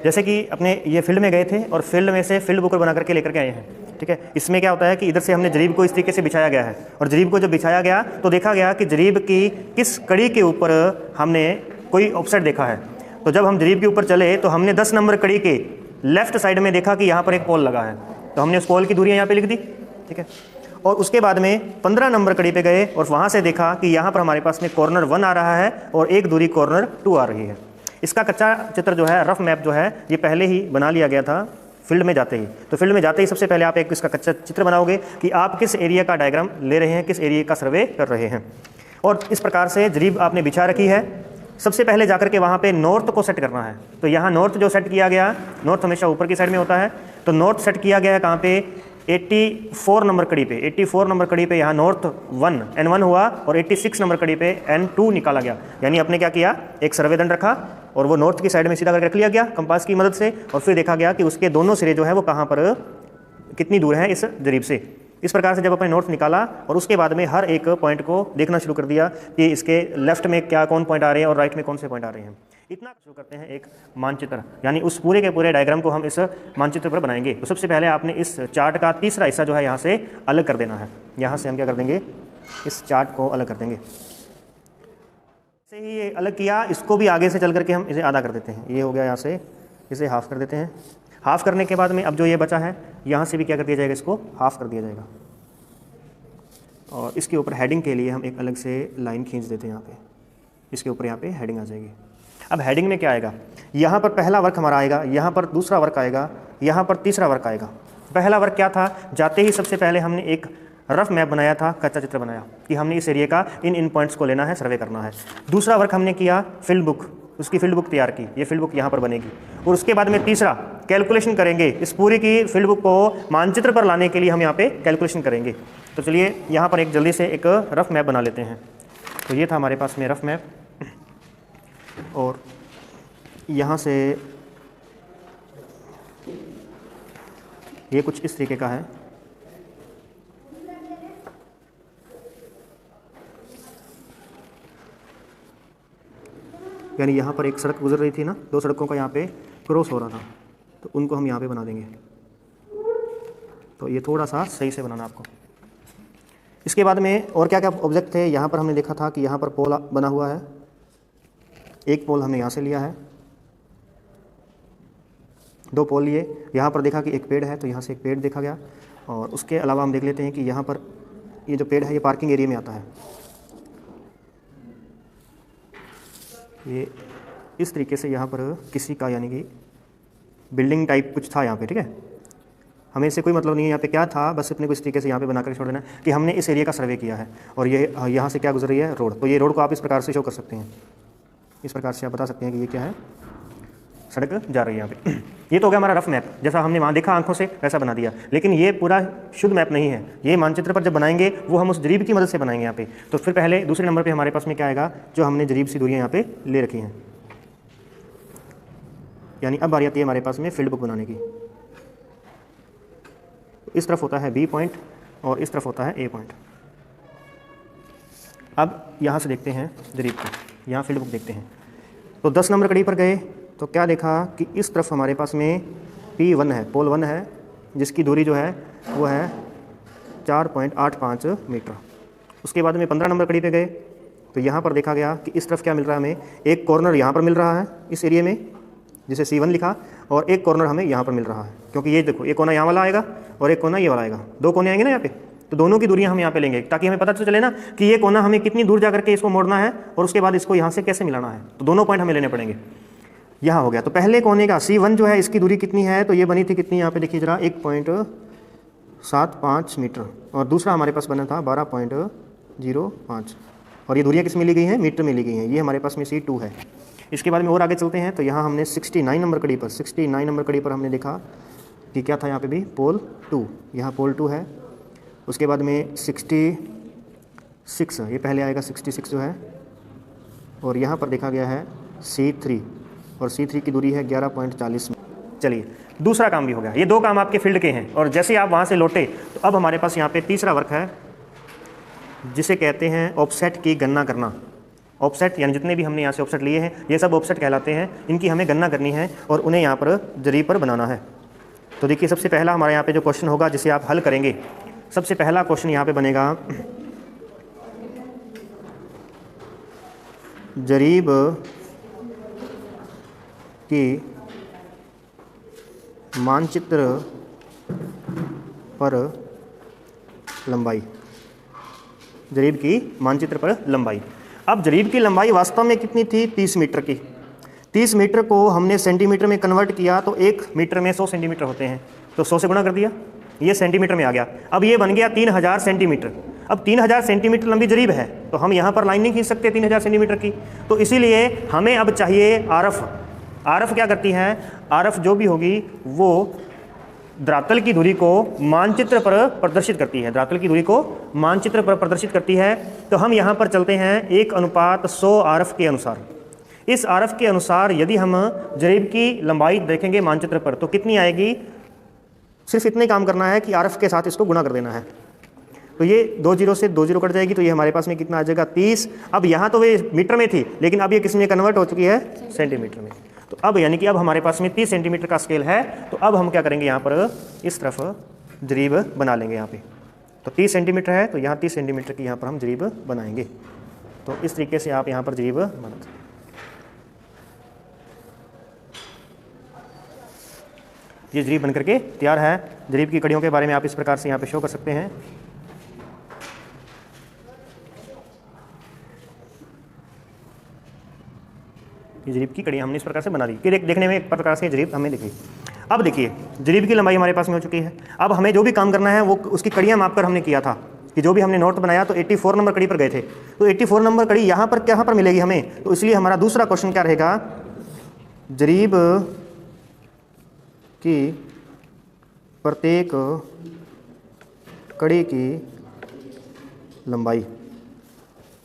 जैसे कि अपने ये फील्ड में गए थे और फील्ड में से फील्ड बुक बना करके लेकर के आए हैं, ठीक है। इसमें क्या होता है कि इधर से हमने जरीब को इस तरीके से बिछाया गया है, और जरीब को जब बिछाया गया तो देखा गया कि जरीब की किस कड़ी के ऊपर हमने कोई ऑफसेट देखा है। तो जब हम जरीब के ऊपर चले तो हमने 10 नंबर कड़ी के लेफ्ट साइड में देखा कि यहाँ पर एक पोल लगा है, तो हमने उस पोल की दूरी यहाँ पे लिख दी, ठीक है। और उसके बाद में 15 नंबर कड़ी पे गए और वहाँ से देखा कि यहाँ पर हमारे पास में कॉर्नर 1 आ रहा है और एक दूरी कॉर्नर 2 आ रही है। इसका कच्चा चित्र जो है, रफ मैप जो है, ये पहले ही बना लिया गया था फील्ड में जाते ही। तो फील्ड में जाते ही सबसे पहले आप एक इसका कच्चा चित्र बनाओगे कि आप किस एरिया का डायग्राम ले रहे हैं, किस एरिया का सर्वे कर रहे हैं। और इस प्रकार से जरीब आपने बिछा रखी है। सबसे पहले जाकर के वहाँ पे नॉर्थ को सेट करना है। तो यहाँ नॉर्थ जो सेट किया गया, नॉर्थ हमेशा ऊपर की साइड में होता है, तो नॉर्थ सेट किया गया है कहाँ पे, 84 नंबर कड़ी पे। 84 नंबर कड़ी पे यहाँ नॉर्थ 1 N1 हुआ और 86 नंबर कड़ी पे N2 निकाला गया। यानी आपने क्या किया, एक सर्वेदंड रखा और वो नॉर्थ की साइड में सीधा करके रख लिया गया कंपास की मदद से, और फिर देखा गया कि उसके दोनों सिरे जो है वो कहाँ पर कितनी दूर है इस जरीब से। इस प्रकार से जब अपने नॉर्थ निकाला और उसके बाद में हर एक पॉइंट को देखना शुरू कर दिया कि इसके लेफ्ट में क्या कौन पॉइंट आ रहे हैं और राइट में कौन से पॉइंट आ रहे हैं। इतना शुरू करते हैं एक मानचित्र, यानी उस पूरे के पूरे डायग्राम को हम इस मानचित्र पर बनाएंगे। तो सबसे पहले आपने इस चार्ट का तीसरा हिस्सा जो है यहाँ से अलग कर देना है। यहाँ से हम क्या कर देंगे, इस चार्ट को अलग कर देंगे। से ही ये अलग किया, इसको भी आगे से चल करके हम इसे आधा कर देते हैं। ये हो गया, यहाँ से इसे हाफ कर देते हैं। हाफ करने के बाद में अब जो ये बचा है, यहाँ से भी क्या कर दिया जाएगा, इसको हाफ कर दिया जाएगा। और इसके ऊपर हेडिंग के लिए हम एक अलग से लाइन खींच देते हैं यहाँ पे। इसके ऊपर यहाँ पे हेडिंग आ जाएगी। अब हेडिंग में क्या आएगा, यहाँ पर पहला वर्क हमारा आएगा, यहाँ पर दूसरा वर्क आएगा, यहाँ पर तीसरा वर्क आएगा। पहला वर्क क्या था, जाते ही सबसे पहले हमने एक रफ मैप बनाया था, कच्चा चित्र बनाया कि हमने इस एरिया का इन पॉइंट्स को लेना है, सर्वे करना है। दूसरा वर्क हमने किया फील्ड बुक, उसकी फील्ड बुक तैयार की, ये फील्ड बुक यहाँ पर बनेगी। और उसके बाद में तीसरा कैलकुलेशन करेंगे, इस पूरी की फील्ड बुक को मानचित्र पर लाने के लिए हम यहाँ पे कैलकुलेशन करेंगे। तो चलिए यहाँ पर एक जल्दी से एक रफ मैप बना लेते हैं। तो ये था हमारे पास में रफ मैप, और यहाँ से ये कुछ इस तरीके का है। यानी यहाँ पर एक सड़क गुजर रही थी ना, 2 सड़कों का यहाँ पे क्रॉस हो रहा था, तो उनको हम यहाँ पे बना देंगे। तो ये थोड़ा सा सही से बनाना आपको। इसके बाद में और क्या क्या ऑब्जेक्ट थे, यहाँ पर हमने देखा था कि यहाँ पर पोल बना हुआ है। एक पोल हमने यहाँ से लिया है, 2 पोल लिए। यहाँ पर देखा कि एक पेड़ है, तो यहाँ से एक पेड़ देखा गया। और उसके अलावा हम देख लेते हैं कि यहाँ पर ये जो पेड़ है ये पार्किंग एरिया में आता है। ये इस तरीके से यहाँ पर किसी का, यानी कि बिल्डिंग टाइप कुछ था यहाँ पे, ठीक है। हमें इससे कोई मतलब नहीं है यहाँ पे क्या था, बस अपने को इस तरीके से यहाँ पे बनाकर छोड़ देना कि हमने इस एरिया का सर्वे किया है। और ये यहाँ से क्या गुजर रही है, रोड। तो ये रोड को आप इस प्रकार से शो कर सकते हैं, इस प्रकार से आप बता सकते हैं कि ये क्या है, सड़क जा रही है यहाँ पे। ये तो हो गया हमारा रफ मैप, जैसा हमने वहाँ देखा आंखों से वैसा बना दिया। लेकिन ये पूरा शुद्ध मैप नहीं है, ये मानचित्र पर जब बनाएंगे वो हम उस जरीब की मदद से बनाएंगे यहाँ पे। तो फिर पहले दूसरे नंबर पे हमारे पास में क्या आएगा, जो हमने जरीब सी दूरियाँ यहाँ पे ले रखी हैं। यानी अब बारी आती है हमारे पास में फील्ड बुक बनाने की। इस तरफ होता है बी पॉइंट और इस तरफ होता है ए पॉइंट। अब यहाँ से देखते हैं जरीब को, यहाँ फील्ड बुक देखते हैं। तो 10 नंबर कड़ी पर गए तो क्या देखा कि इस तरफ हमारे पास में P1 है, पोल 1 है, जिसकी दूरी जो है वो है 4.85 मीटर। उसके बाद में 15 नंबर कड़ी पे गए तो यहाँ पर देखा गया कि इस तरफ क्या मिल रहा है हमें, एक कॉर्नर यहाँ पर मिल रहा है इस एरिया में, जिसे C1 लिखा, और एक कॉर्नर हमें यहाँ पर मिल रहा है। क्योंकि ये देखो, एक कोना यहाँ वाला आएगा और एक कोना ये वाला आएगा, 2 कोने आएंगे ना यहाँ पे। तो दोनों की दूरियां हम यहाँ पे लेंगे ताकि हमें पता तो चले ना कि ये कोना हमें कितनी दूर जा करके इसको मोड़ना है और उसके बाद इसको यहाँ से कैसे मिलाना है। तो दोनों पॉइंट हमें लेने पड़ेंगे। यहाँ हो गया। तो पहले कोने का C1 जो है, इसकी दूरी कितनी है, तो ये बनी थी कितनी, यहाँ पे देखिए जरा, 1.75 मीटर। और दूसरा हमारे पास बना था 12.05। और ये दूरियाँ किस में ली गई हैं, मीटर में ली गई हैं। ये हमारे पास में C2 है। इसके बाद में और आगे चलते हैं तो यहाँ हमने 69 नंबर कड़ी पर, 69 नंबर कड़ी पर हमने देखा कि क्या था यहाँ पे भी, पोल 2। यहाँ पोल 2 है। उसके बाद में 66, ये पहले आएगा 66 जो है। और यहाँ पर देखा गया है C3, और C3 की दूरी है 11.40 में। चलिए, दूसरा काम भी हो गया। ये 2 काम आपके फील्ड के हैं। और जैसे आप वहाँ से लौटे तो अब हमारे पास यहाँ पे तीसरा वर्क है, जिसे कहते हैं ऑफसेट की गणना करना। ऑफसेट यानी जितने भी हमने यहाँ से ऑफसेट लिए हैं ये सब ऑफसेट कहलाते हैं, इनकी हमें गणना करनी है और उन्हें यहाँ पर जरीब पर बनाना है। तो देखिए सबसे पहला हमारे यहाँ पे जो क्वेश्चन होगा जिसे आप हल करेंगे, सबसे पहला क्वेश्चन यहाँ पे बनेगा जरीब की मानचित्र पर लंबाई, जरीब की मानचित्र पर लंबाई। अब जरीब की लंबाई वास्तव में कितनी थी? 30 मीटर की। 30 मीटर को हमने सेंटीमीटर में कन्वर्ट किया तो 1 मीटर में 100 सेंटीमीटर होते हैं, तो 100 से गुणा कर दिया, ये सेंटीमीटर में आ गया। अब ये बन गया 3000 सेंटीमीटर। अब 3000 सेंटीमीटर लंबी जरीब है तो हम यहाँ पर लाइन नहीं खींच सकते 3000 सेंटीमीटर की, तो इसीलिए हमें अब चाहिए आरफ। आरफ क्या करती है? आरफ जो भी होगी वो धरातल की दूरी को मानचित्र पर प्रदर्शित करती है, धरातल की दूरी को मानचित्र पर प्रदर्शित करती है। तो हम यहाँ पर चलते हैं 1:100 आरफ के अनुसार। इस आरफ के अनुसार यदि हम जरीब की लंबाई देखेंगे मानचित्र पर तो कितनी आएगी? सिर्फ इतने काम करना है कि आरफ के साथ इसको गुणा कर देना है, तो ये 2 0 से 2 0 कट जाएगी, तो ये हमारे पास में कितना आ जाएगा? 30। अब यहाँ तो वे मीटर में थी लेकिन अब ये किस में कन्वर्ट हो चुकी है? सेंटीमीटर में। तो अब यानी कि अब हमारे पास में 30 सेंटीमीटर का स्केल है, तो अब हम क्या करेंगे यहाँ पर इस तरफ जरीब बना लेंगे यहाँ पे। तो 30 सेंटीमीटर है तो यहाँ 30 सेंटीमीटर की यहाँ पर हम जरीब बनाएंगे। तो इस तरीके से आप यहाँ पर जरीब बना सकते। ये जरीब बन करके तैयार है। जरीब की कड़ियों के बारे में आप इस प्रकार से यहाँ पे शो कर सकते हैं। ये जरीब की कड़ी हमने इस प्रकार से बना दी कि देखने में एक प्रकार से जरीब हमें दिखी। अब देखिए जरीब की लंबाई हमारे पास में हो चुकी है। अब हमें जो भी काम करना है वो उसकी कड़ियाँ मापकर हमने किया था कि जो भी हमने नोट बनाया तो 84 नंबर कड़ी पर गए थे, तो 84 नंबर कड़ी यहाँ पर मिलेगी हमें। तो इसलिए हमारा दूसरा क्वेश्चन क्या रहेगा? जरीब की प्रत्येक कड़ी की लंबाई,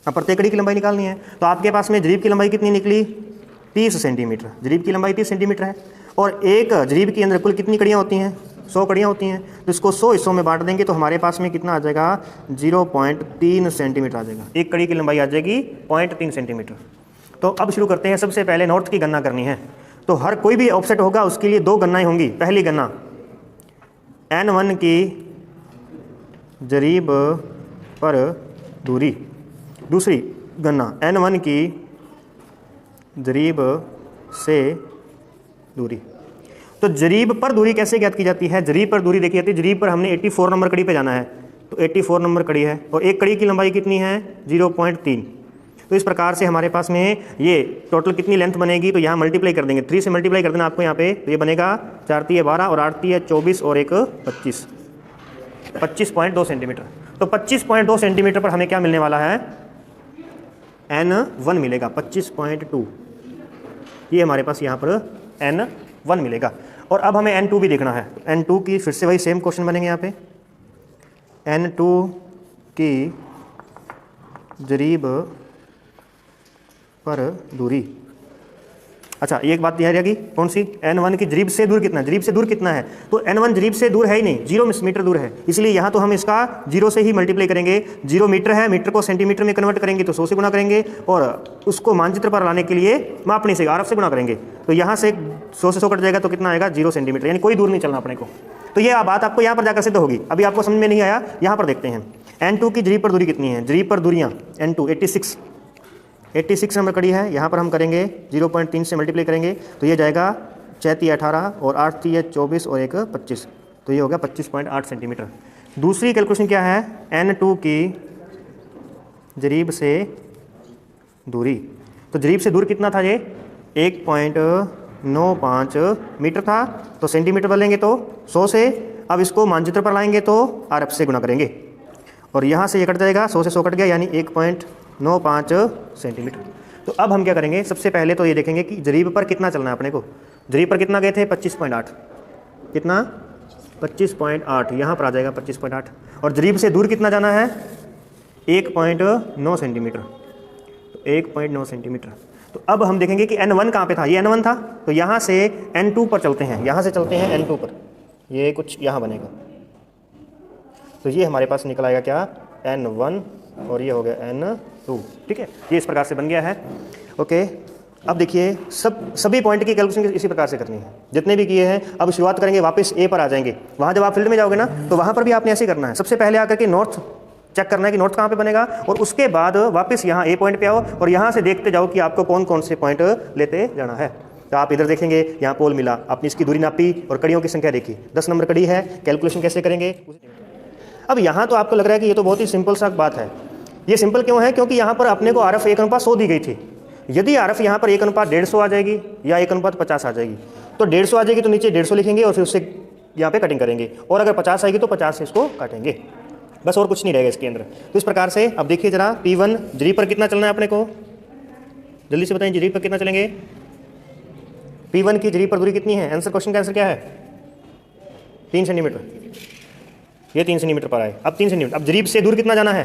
अब प्रत्येक कड़ी की लंबाई निकालनी है। तो आपके पास में जरीब की लंबाई कितनी निकली? 30 सेंटीमीटर। जरीब की लंबाई 30 सेंटीमीटर है और एक जरीब के अंदर कुल कितनी कड़ियाँ होती हैं? 100 कड़ियाँ होती हैं। तो इसको 100 हिस्सों में बांट देंगे तो हमारे पास में कितना आ जाएगा? 0.3 सेंटीमीटर आ जाएगा। एक कड़ी की लंबाई आ जाएगी 0.3 सेंटीमीटर। तो अब शुरू करते हैं। सबसे पहले नॉर्थ की गणना करनी है। तो हर कोई भी ऑफसेट होगा उसके लिए 2 गणनाएँ होंगी। पहली गणना N1 की जरीब पर दूरी, दूसरी गणना N1 की जरीब से दूरी। तो जरीब पर दूरी कैसे ज्ञात की जाती है? जरीब पर दूरी देखी जाती है, जरीब पर हमने 84 नंबर कड़ी पे जाना है, तो 84 नंबर कड़ी है और एक कड़ी की लंबाई कितनी है? 0.3। तो इस प्रकार से हमारे पास में ये टोटल कितनी लेंथ बनेगी? तो यहाँ मल्टीप्लाई कर देंगे, 3 से मल्टीप्लाई कर देना आपको यहाँ पे। तो ये बनेगा 4 × 12 और 8 × 24 और 1 25, 25.2 सेंटीमीटर। तो 25.2 सेंटीमीटर पर हमें क्या मिलने वाला है? N1 मिलेगा 25.2। ये हमारे पास यहाँ पर N1 मिलेगा। और अब हमें N2 भी देखना है। N2 की फिर से वही सेम क्वेश्चन बनेंगे यहाँ पे। N2 की जरीब पर दूरी। अच्छा एक बात याद रहेगी, कौन सी? N1 की जरीब से दूर कितना है? जरीब से दूर कितना है? तो N1 जरीब से दूर है ही नहीं, 0 मीटर दूर है, इसलिए यहाँ तो हम इसका 0 से ही मल्टीप्लाई करेंगे। 0 मीटर है, मीटर को सेंटीमीटर में कन्वर्ट करेंगे तो 100 से गुणा करेंगे और उसको मानचित्र पर लाने के लिए मापने से आरफ से गुणा करेंगे। तो यहाँ से 100 से 100 कट जाएगा तो कितना आएगा? 0 सेंटीमीटर, यानी कोई दूर नहीं चलना अपने को। तो ये बात आपको यहाँ पर जाकर सिद्ध होगी। अभी आपको समझ में नहीं आया, यहाँ पर देखते हैं। N2 की जरीब पर दूरी कितनी है? जरीब पर दूरियाँ N2 86 नंबर कड़ी है। यहाँ पर हम करेंगे 0.3 से मल्टीप्लाई करेंगे तो ये जाएगा 6 × 18 और 8 × 24 और 1 25, तो ये हो गया 25.8 सेंटीमीटर। दूसरी कैलकुलेशन क्या है? N2 की जरीब से दूरी। तो जरीब से दूर कितना था? ये 1.95 मीटर था, तो सेंटीमीटर बदलेंगे तो 100 से। अब इसको मानचित्र पर लाएंगे तो आरएफ से गुणा करेंगे और यहाँ से ये कट जाएगा, 100 से 100 कट गया यानी 1.95 सेंटीमीटर। तो अब हम क्या करेंगे? सबसे पहले तो ये देखेंगे कि जरीब पर कितना चलना है अपने को। जरीब पर कितना गए थे? 25.8। कितना? 25.8, यहाँ पर आ जाएगा 25.8। और जरीब से दूर कितना जाना है? 1.9 सेंटीमीटर, तो 1.9 सेंटीमीटर। तो अब हम देखेंगे कि N1 कहाँ पे था? ये N1 था, तो यहाँ से N2 पर चलते हैं। यहाँ से चलते हैं N2 पर, ये कुछ यहाँ बनेगा, तो ये हमारे पास निकल आएगा क्या? N1 और ये हो गया N2। 2। ठीक है, ये इस प्रकार से बन गया है। ओके, अब देखिए सभी पॉइंट की कैलकुलेशन इसी प्रकार से करनी है, जितने भी किए हैं। अब शुरुआत करेंगे, वापस ए पर आ जाएंगे। वहाँ जब आप फील्ड में जाओगे ना, तो वहाँ पर भी आपने ऐसे ही करना है। सबसे पहले आकर के नॉर्थ चेक करना है कि नॉर्थ कहाँ पे बनेगा, और उसके बाद वापस यहाँ ए पॉइंट पे आओ और यहाँ से देखते जाओ कि आपको कौन कौन से पॉइंट लेते जाना है। तो आप इधर देखेंगे, यहाँ पोल मिला, आपने इसकी दूरी नापी और कड़ियों की संख्या देखी, 10 नंबर कड़ी है। कैलकुलेशन कैसे करेंगे? अब यहाँ तो आपको लग रहा है कि ये तो बहुत ही सिंपल सा बात है। ये सिंपल क्यों है? क्योंकि यहाँ पर अपने को आरएफ 1:100 दी गई थी। यदि आरएफ यहाँ पर 1:150 आ जाएगी या 1:50 आ जाएगी, तो 150 आ जाएगी तो नीचे 150 लिखेंगे और फिर उससे यहाँ पे कटिंग करेंगे, और अगर 50 आएगी तो 50 से इसको काटेंगे, बस और कुछ नहीं रहेगा इसके अंदर। तो इस प्रकार से अब देखिए जरा, P1 जरीब पर कितना चलना है अपने को, जल्दी से बताएं, जरीब पर कितना चलेंगे? P1 की जरीब पर दूरी कितनी है? आंसर, क्वेश्चन का आंसर क्या है? 3 सेंटीमीटर। ये 3 सेंटीमीटर पर आए। अब 3 सेंटीमीटर, अब जरीब से दूर कितना जाना है?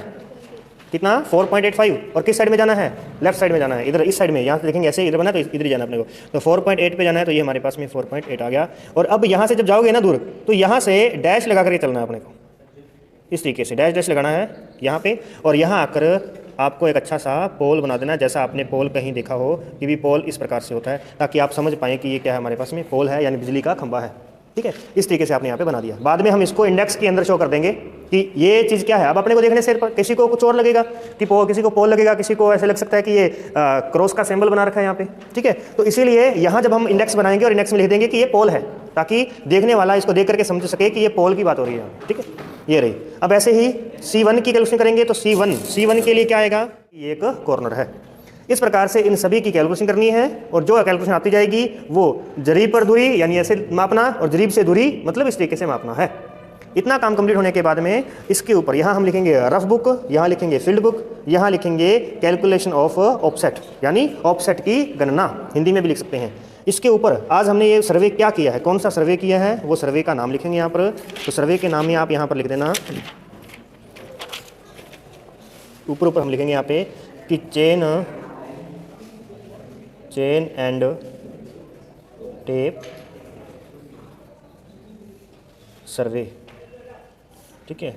कितना? 4.85। और किस साइड में जाना है? लेफ्ट साइड में जाना है, इधर इस साइड में। यहाँ से देखेंगे ऐसे इधर बना तो इधर ही जाना अपने को। तो 4.8 पे जाना है, तो ये हमारे पास में 4.8 आ गया। और अब यहाँ से जब जाओगे ना दूर, तो यहाँ से डैश लगा करके चलना है अपने को, इस तरीके से डैश डैश लगाना है यहाँ पे, और यहाँ आकर आपको एक अच्छा सा पोल बना देना है, जैसा आपने पोल कहीं देखा हो कि भी पोल इस प्रकार से होता है, ताकि आप समझ पाएँ कि ये क्या है, हमारे पास में पोल है, यानी बिजली का खंभा है। ठीक है, इस तरीके से आपने यहाँ पे बना दिया। बाद में हम इसको इंडेक्स के अंदर शो कर देंगे कि ये चीज़ क्या है। अब अपने को देखने से किसी को कुछ और लगेगा कि किसी को पोल लगेगा, किसी को ऐसे लग सकता है कि ये क्रॉस का सिंबल बना रखा है यहाँ पे। ठीक है, तो इसीलिए यहाँ जब हम इंडेक्स बनाएंगे और इंडेक्स में लिख देंगे कि ये पोल है, ताकि देखने वाला इसको देख करके समझ सके कि ये पोल की बात हो रही है। ठीक है, ये रही। अब ऐसे ही C1 की कैलकुलेशन करेंगे, तो C1 के लिए क्या आएगा? ये एक कॉर्नर है। इस प्रकार से इन सभी की कैलकुलेशन करनी है, और जो कैलकुलेशन आती जाएगी वो जरीब पर दूरी यानी ऐसे मापना, और जरीब से दूरी मतलब इस तरीके से मापना है। इतना काम कंप्लीट होने के बाद में इसके ऊपर यहाँ हम लिखेंगे रफ बुक, यहाँ लिखेंगे फील्ड बुक, यहाँ लिखेंगे कैलकुलेशन ऑफ ऑफसेट, यानी ऑफसेट की गणना, हिंदी में भी लिख सकते हैं। इसके ऊपर आज हमने ये सर्वे क्या किया है, कौन सा सर्वे किया है, वो सर्वे का नाम लिखेंगे यहाँ पर। तो सर्वे के नाम में आप यहाँ पर लिख देना, ऊपर हम लिखेंगे यहाँ पे कि चेन एंड टेप सर्वे। ठीक है,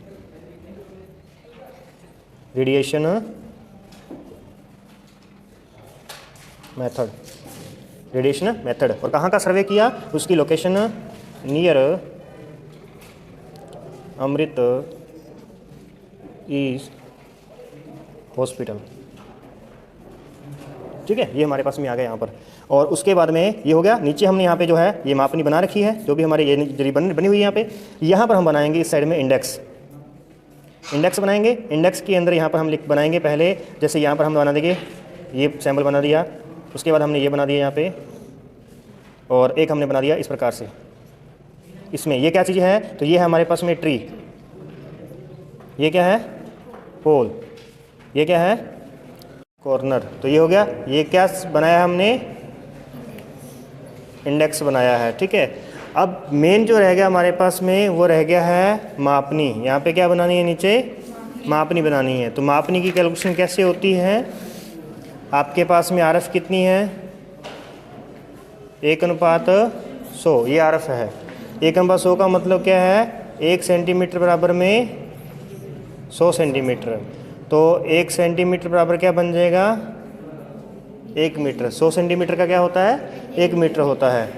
रेडिएशन मेथड, और कहाँ का सर्वे किया, उसकी लोकेशन नियर अमृत ईस्ट हॉस्पिटल। ठीक है, ये हमारे पास में आ गया यहाँ पर। और उसके बाद में ये हो गया, नीचे हमने यहाँ पे जो है ये मापनी बना रखी है, जो भी हमारे ये जरी बनी हुई है यहाँ पे। यहाँ पर हम बनाएंगे इस साइड में इंडेक्स बनाएंगे। इंडेक्स के अंदर यहाँ पर हम बनाएंगे पहले, जैसे यहाँ पर हम बना देंगे, ये सैम्पल बना दिया, उसके बाद हमने ये बना दिया यहाँ पे, और एक हमने बना दिया इस प्रकार से। इसमें ये क्या चीज़ है, तो ये है हमारे पास में ट्री, ये क्या है पोल, ये क्या है कॉर्नर। तो ये हो गया, ये क्या बनाया हमने, इंडेक्स बनाया है। ठीक है, अब मेन जो रह गया हमारे पास में वो रह गया है मापनी। यहाँ पे क्या बनानी है, नीचे मापनी बनानी है। तो मापनी की कैलकुलेशन कैसे होती है, आपके पास में आरएफ कितनी है, 1:100, ये आरएफ है। 1:100 का मतलब क्या है, 1 सेंटीमीटर बराबर में 100 सेंटीमीटर। तो 1 सेंटीमीटर बराबर क्या बन जाएगा, 1 मीटर। 100 सेंटीमीटर का क्या होता है, 1 मीटर होता है।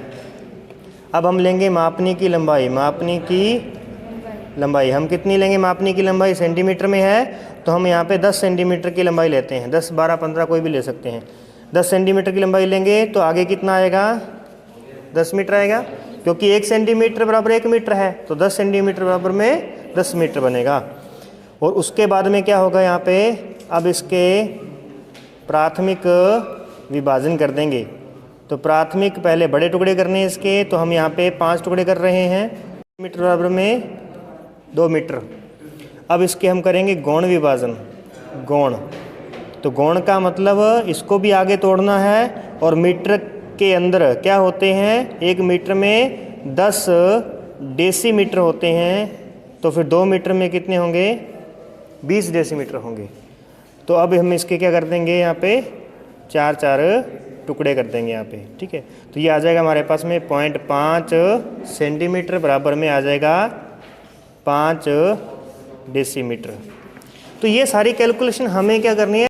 अब हम लेंगे मापनी की लंबाई, हम कितनी लेंगे, मापनी की लंबाई सेंटीमीटर में है, तो हम यहाँ पे 10 सेंटीमीटर की लंबाई लेते हैं। 10, 12, 15 कोई भी ले सकते हैं। 10 सेंटीमीटर की लंबाई लेंगे तो आगे कितना आएगा, 10 मीटर आएगा, क्योंकि 1 सेंटीमीटर बराबर 1 मीटर है, तो 10 सेंटीमीटर बराबर में 10 मीटर बनेगा। और उसके बाद में क्या होगा यहाँ पे, अब इसके प्राथमिक विभाजन कर देंगे। तो प्राथमिक पहले बड़े टुकड़े करने हैं इसके, तो हम यहाँ पे 5 टुकड़े कर रहे हैं, मीटर बराबर में 2 मीटर। अब इसके हम करेंगे गौण विभाजन, गौण। तो गौण का मतलब इसको भी आगे तोड़ना है, और मीटर के अंदर क्या होते हैं, 1 मीटर में 10 डेसीमीटर होते हैं, तो फिर 2 मीटर में कितने होंगे, 20 डेसीमीटर होंगे। तो अब हम इसके क्या कर देंगे, यहाँ पे 4 टुकड़े कर देंगे यहाँ पे। ठीक है, तो ये आ जाएगा हमारे पास में 0.5 सेंटीमीटर बराबर में आ जाएगा 5 डेसीमीटर। तो ये सारी कैलकुलेशन हमें क्या करनी है,